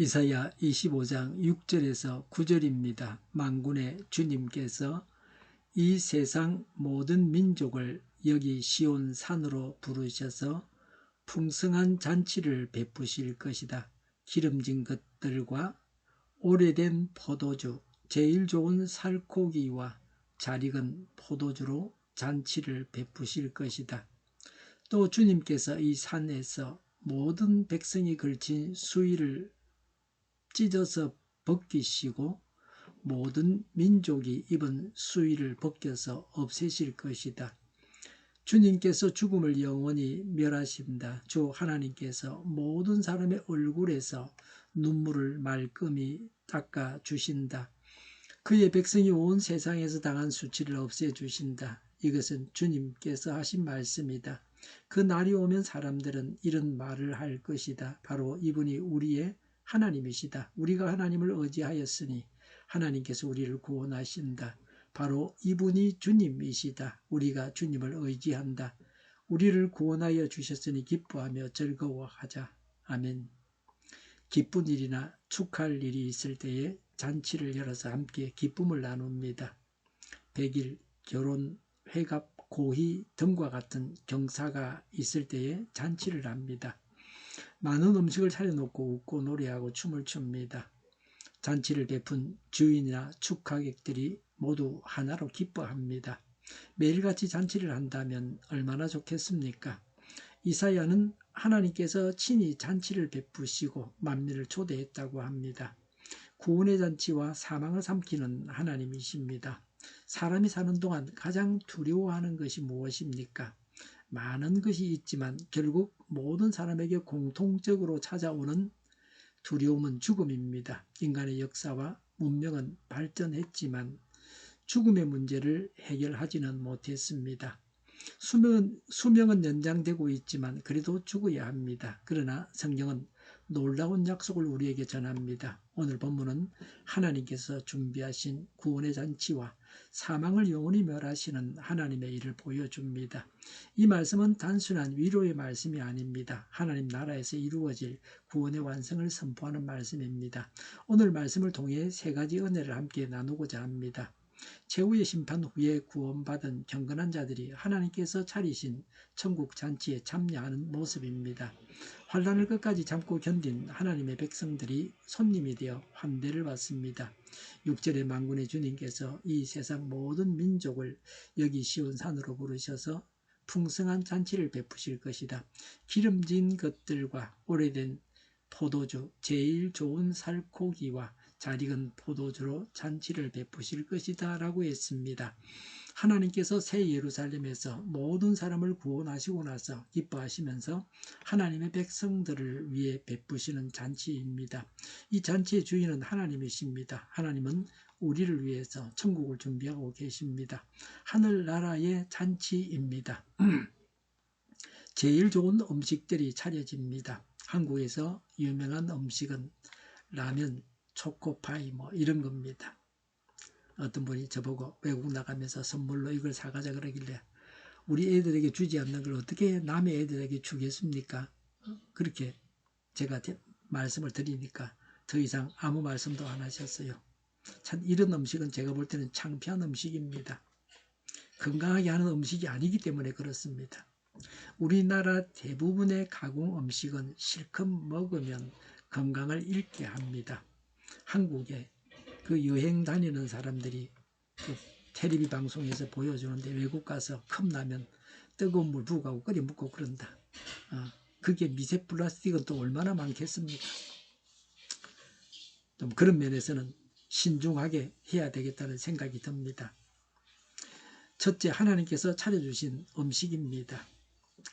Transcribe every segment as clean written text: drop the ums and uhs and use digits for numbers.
이사야 25장 6절에서 9절입니다. 만군의 주님께서 이 세상 모든 민족을 여기 시온 산으로 부르셔서 풍성한 잔치를 베푸실 것이다. 기름진 것들과 오래된 포도주, 제일 좋은 살코기와 잘 익은 포도주로 잔치를 베푸실 것이다. 또 주님께서 이 산에서 모든 백성이 걸친 수의를 찢어서 벗기시고 모든 민족이 입은 수의를 벗겨서 없애실 것이다. 주님께서 죽음을 영원히 멸하신다. 주 하나님께서 모든 사람의 얼굴에서 눈물을 말끔히 닦아 주신다. 그의 백성이 온 세상에서 당한 수치를 없애주신다. 이것은 주님께서 하신 말씀이다. 그 날이 오면 사람들은 이런 말을 할 것이다. 바로 이분이 우리의 하나님이시다. 우리가 하나님을 의지하였으니 하나님께서 우리를 구원하신다. 바로 이분이 주님이시다. 우리가 주님을 의지한다. 우리를 구원하여 주셨으니 기뻐하며 즐거워하자. 아멘. 기쁜 일이나 축하할 일이 있을 때에 잔치를 열어서 함께 기쁨을 나눕니다. 백일, 결혼, 회갑, 고희 등과 같은 경사가 있을 때에 잔치를 합니다. 많은 음식을 차려놓고 웃고 노래하고 춤을 춥니다. 잔치를 베푼 주인이나 축하객들이 모두 하나로 기뻐합니다. 매일같이 잔치를 한다면 얼마나 좋겠습니까? 이사야는 하나님께서 친히 잔치를 베푸시고 만민을 초대했다고 합니다. 구원의 잔치와 사망을 삼키는 하나님이십니다. 사람이 사는 동안 가장 두려워하는 것이 무엇입니까? 많은 것이 있지만 결국 모든 사람에게 공통적으로 찾아오는 두려움은 죽음입니다. 인간의 역사와 문명은 발전했지만 죽음의 문제를 해결하지는 못했습니다. 수명은 연장되고 있지만 그래도 죽어야 합니다. 그러나 성경은 놀라운 약속을 우리에게 전합니다. 오늘 본문은 하나님께서 준비하신 구원의 잔치와 사망을 영원히 멸하시는 하나님의 일을 보여줍니다. 이 말씀은 단순한 위로의 말씀이 아닙니다. 하나님 나라에서 이루어질 구원의 완성을 선포하는 말씀입니다. 오늘 말씀을 통해 세 가지 은혜를 함께 나누고자 합니다. 최후의 심판 후에 구원받은 경건한 자들이 하나님께서 차리신 천국 잔치에 참여하는 모습입니다. 환난을 끝까지 참고 견딘 하나님의 백성들이 손님이 되어 환대를 받습니다. 6절에 만군의 주님께서 이 세상 모든 민족을 여기 시온 산으로 부르셔서 풍성한 잔치를 베푸실 것이다. 기름진 것들과 오래된 포도주, 제일 좋은 살코기와 잘 익은 포도주로 잔치를 베푸실 것이다 라고 했습니다. 하나님께서 새 예루살렘에서 모든 사람을 구원하시고 나서 기뻐하시면서 하나님의 백성들을 위해 베푸시는 잔치입니다. 이 잔치의 주인은 하나님이십니다. 하나님은 우리를 위해서 천국을 준비하고 계십니다. 하늘나라의 잔치입니다. 제일 좋은 음식들이 차려집니다. 한국에서 유명한 음식은 라면, 초코파이 이런 겁니다. 어떤 분이 저보고 외국 나가면서 선물로 이걸 사가자 그러길래 우리 애들에게 주지 않는 걸 어떻게 남의 애들에게 주겠습니까? 그렇게 제가 말씀을 드리니까 더 이상 아무 말씀도 안 하셨어요. 참 이런 음식은 제가 볼 때는 창피한 음식입니다. 건강하게 하는 음식이 아니기 때문에 그렇습니다. 우리나라 대부분의 가공 음식은 실컷 먹으면 건강을 잃게 합니다. 한국에 그 여행 다니는 사람들이 그 텔레비 방송에서 보여주는데 외국 가서 컵라면 뜨거운 물 부어가고 끓여 먹고 그런다. 그게 미세 플라스틱은 또 얼마나 많겠습니까? 좀 그런 면에서는 신중하게 해야 되겠다는 생각이 듭니다. 첫째, 하나님께서 차려주신 음식입니다.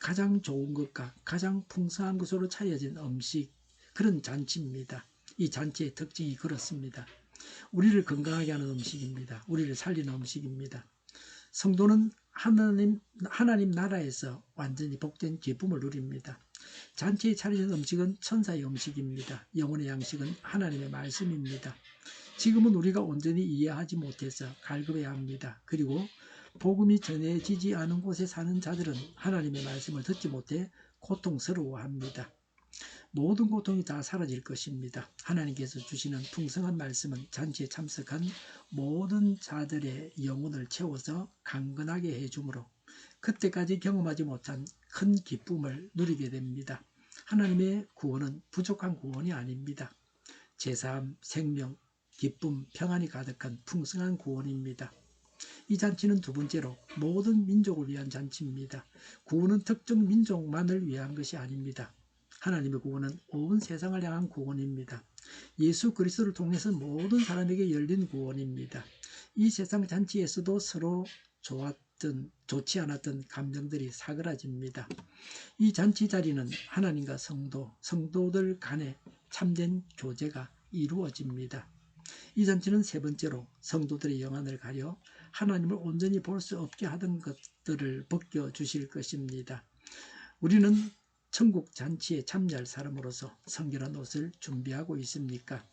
가장 좋은 것과 가장 풍성한 것으로 차려진 음식, 그런 잔치입니다. 이 잔치의 특징이 그렇습니다. 우리를 건강하게 하는 음식입니다. 우리를 살리는 음식입니다. 성도는 하나님 나라에서 완전히 복된 기쁨을 누립니다. 잔치에 차려진 음식은 천사의 음식입니다. 영혼의 양식은 하나님의 말씀입니다. 지금은 우리가 온전히 이해하지 못해서 갈급해야 합니다. 그리고 복음이 전해지지 않은 곳에 사는 자들은 하나님의 말씀을 듣지 못해 고통스러워합니다. 모든 고통이 다 사라질 것입니다. 하나님께서 주시는 풍성한 말씀은 잔치에 참석한 모든 자들의 영혼을 채워서 강건하게 해주므로 그때까지 경험하지 못한 큰 기쁨을 누리게 됩니다. 하나님의 구원은 부족한 구원이 아닙니다. 제사함, 생명, 기쁨, 평안이 가득한 풍성한 구원입니다. 이 잔치는 두 번째로 모든 민족을 위한 잔치입니다. 구원은 특정 민족만을 위한 것이 아닙니다. 하나님의 구원은 온 세상을 향한 구원입니다. 예수 그리스도를 통해서 모든 사람에게 열린 구원입니다. 이 세상 잔치에서도 서로 좋지 않았던 감정들이 사그라집니다. 이 잔치 자리는 하나님과 성도들 간의 참된 교제가 이루어집니다. 이 잔치는 세 번째로 성도들의 영안을 가려 하나님을 온전히 볼 수 없게 하던 것들을 벗겨주실 것입니다. 우리는 천국 잔치에 참여할 사람으로서 성결한 옷을 준비하고 있습니까?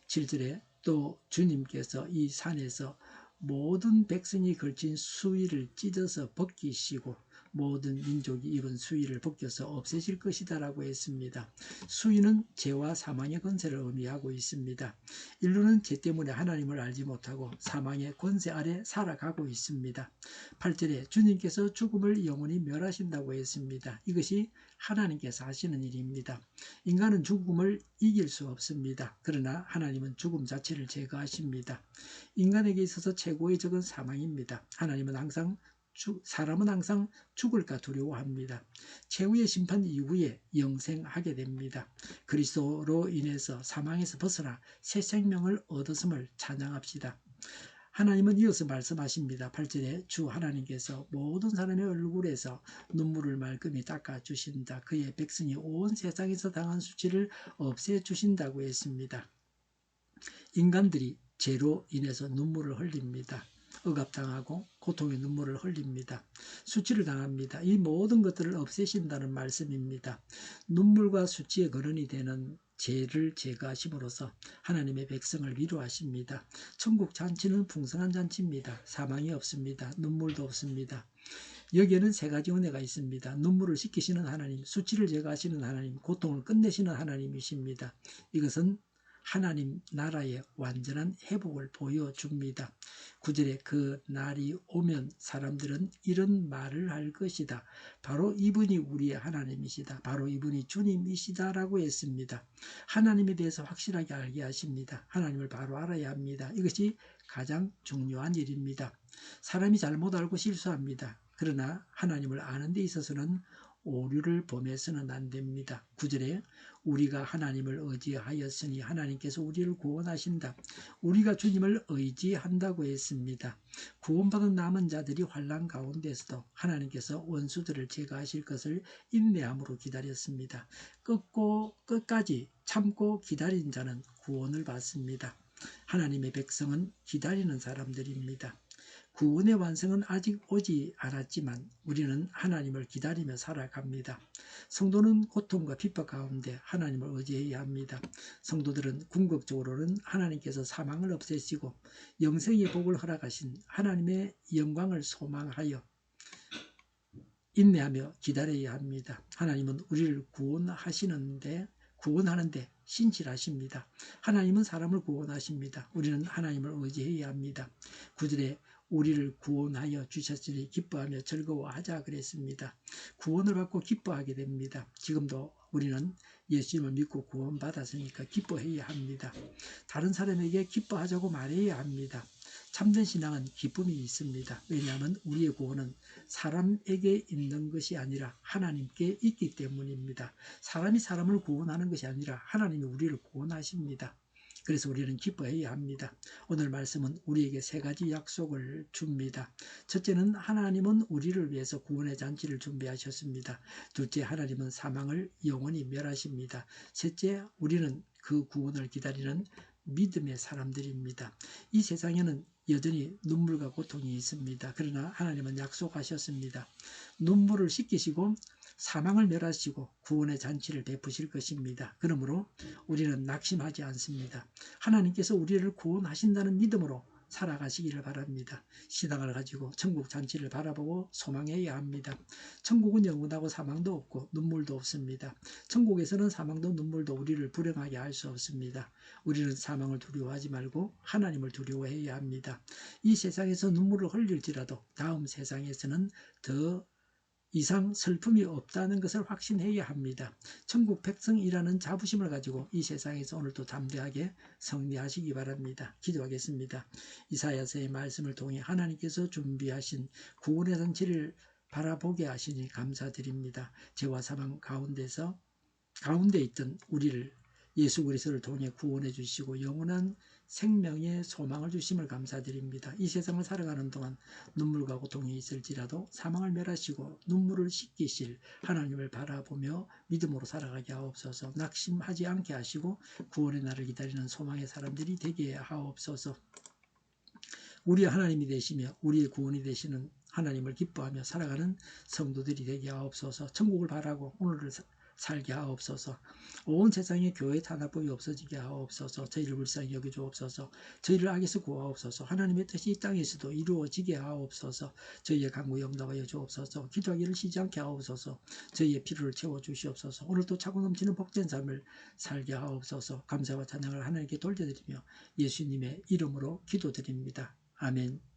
7절에 또 주님께서 이 산에서 모든 백성이 걸친 수의를 찢어서 벗기시고 모든 민족이 입은 수의를 벗겨서 없애실 것이다 라고 했습니다. 수의는 죄와 사망의 권세를 의미하고 있습니다. 인류는 죄 때문에 하나님을 알지 못하고 사망의 권세 아래 살아가고 있습니다. 8절에 주님께서 죽음을 영원히 멸하신다고 했습니다. 이것이 하나님께서 하시는 일입니다. 인간은 죽음을 이길 수 없습니다. 그러나 하나님은 죽음 자체를 제거하십니다. 인간에게 있어서 최고의 적은 사망입니다. 사람은 항상 죽을까 두려워합니다. 최후의 심판 이후에 영생하게 됩니다. 그리스도로 인해서 사망에서 벗어나 새 생명을 얻었음을 찬양합시다. 하나님은 이어서 말씀하십니다. 8절에 주 하나님께서 모든 사람의 얼굴에서 눈물을 말끔히 닦아주신다. 그의 백성이 온 세상에서 당한 수치를 없애주신다고 했습니다. 인간들이 죄로 인해서 눈물을 흘립니다. 억압당하고 고통의 눈물을 흘립니다. 수치를 당합니다. 이 모든 것들을 없애신다는 말씀입니다. 눈물과 수치의 근원이 되는 죄를 제거하심으로써 하나님의 백성을 위로하십니다. 천국 잔치는 풍성한 잔치입니다. 사망이 없습니다. 눈물도 없습니다. 여기에는 세 가지 은혜가 있습니다. 눈물을 씻기시는 하나님, 수치를 제거하시는 하나님, 고통을 끝내시는 하나님이십니다. 이것은 하나님 나라의 완전한 회복을 보여줍니다. 9절에 그 날이 오면 사람들은 이런 말을 할 것이다. 바로 이분이 우리의 하나님이시다. 바로 이분이 주님이시다 라고 했습니다. 하나님에 대해서 확실하게 알게 하십니다. 하나님을 바로 알아야 합니다. 이것이 가장 중요한 일입니다. 사람이 잘못 알고 실수합니다. 그러나 하나님을 아는 데 있어서는 오류를 범해서는 안 됩니다. 9절에 우리가 하나님을 의지하였으니 하나님께서 우리를 구원하신다. 우리가 주님을 의지한다고 했습니다. 구원받은 남은 자들이 환난 가운데서도 하나님께서 원수들을 제거하실 것을 인내함으로 기다렸습니다. 끝까지 참고 기다린 자는 구원을 받습니다. 하나님의 백성은 기다리는 사람들입니다. 구원의 완성은 아직 오지 않았지만 우리는 하나님을 기다리며 살아갑니다. 성도는 고통과 핍박 가운데 하나님을 의지해야 합니다. 성도들은 궁극적으로는 하나님께서 사망을 없애시고 영생의 복을 허락하신 하나님의 영광을 소망하여 인내하며 기다려야 합니다. 하나님은 우리를 구원하는데 신실하십니다. 하나님은 사람을 구원하십니다. 우리는 하나님을 의지해야 합니다. 9절에 우리를 구원하여 주셨으니 기뻐하며 즐거워하자 그랬습니다. 구원을 받고 기뻐하게 됩니다. 지금도 우리는 예수님을 믿고 구원받았으니까 기뻐해야 합니다. 다른 사람에게 기뻐하자고 말해야 합니다. 참된 신앙은 기쁨이 있습니다. 왜냐하면 우리의 구원은 사람에게 있는 것이 아니라 하나님께 있기 때문입니다. 사람이 사람을 구원하는 것이 아니라 하나님이 우리를 구원하십니다. 그래서 우리는 기뻐해야 합니다. 오늘 말씀은 우리에게 세 가지 약속을 줍니다. 첫째는 하나님은 우리를 위해서 구원의 잔치를 준비하셨습니다. 둘째, 하나님은 사망을 영원히 멸하십니다. 셋째, 우리는 그 구원을 기다리는 믿음의 사람들입니다. 이 세상에는 여전히 눈물과 고통이 있습니다. 그러나 하나님은 약속하셨습니다. 눈물을 씻기시고 사망을 멸하시고 구원의 잔치를 베푸실 것입니다. 그러므로 우리는 낙심하지 않습니다. 하나님께서 우리를 구원하신다는 믿음으로 살아가시기를 바랍니다. 신앙을 가지고 천국 잔치를 바라보고 소망해야 합니다. 천국은 영원하고 사망도 없고 눈물도 없습니다. 천국에서는 사망도 눈물도 우리를 불행하게 할 수 없습니다. 우리는 사망을 두려워하지 말고 하나님을 두려워해야 합니다. 이 세상에서 눈물을 흘릴지라도 다음 세상에서는 더 이상 슬픔이 없다는 것을 확신해야 합니다. 천국 백성이라는 자부심을 가지고 이 세상에서 오늘도 담대하게 승리하시기 바랍니다. 기도하겠습니다. 이사야서의 말씀을 통해 하나님께서 준비하신 구원의 잔치를 바라보게 하시니 감사드립니다. 죄와 사망 가운데 있던 우리를 예수 그리스도를 통해 구원해 주시고 영원한 생명의 소망을 주심을 감사드립니다. 이 세상을 살아가는 동안 눈물과 고통이 있을지라도 사망을 멸하시고 눈물을 씻기실 하나님을 바라보며 믿음으로 살아가게 하옵소서. 낙심하지 않게 하시고 구원의 날을 기다리는 소망의 사람들이 되게 하옵소서. 우리의 하나님이 되시며 우리의 구원이 되시는 하나님을 기뻐하며 살아가는 성도들이 되게 하옵소서. 천국을 바라고 오늘을 살게 하옵소서. 온 세상에 교회 탄압법이 없어지게 하옵소서. 저희를 불쌍히 여겨 주옵소서. 저희를 악에서 구하옵소서. 하나님의 뜻이 이 땅에서도 이루어지게 하옵소서. 저희의 간구 응답하여 주옵소서. 기도하기를 쉬지 않게 하옵소서. 저희의 필요를 채워 주시옵소서. 오늘도 차고 넘치는 복된 삶을 살게 하옵소서. 감사와 찬양을 하나님께 돌려드리며 예수님의 이름으로 기도드립니다. 아멘.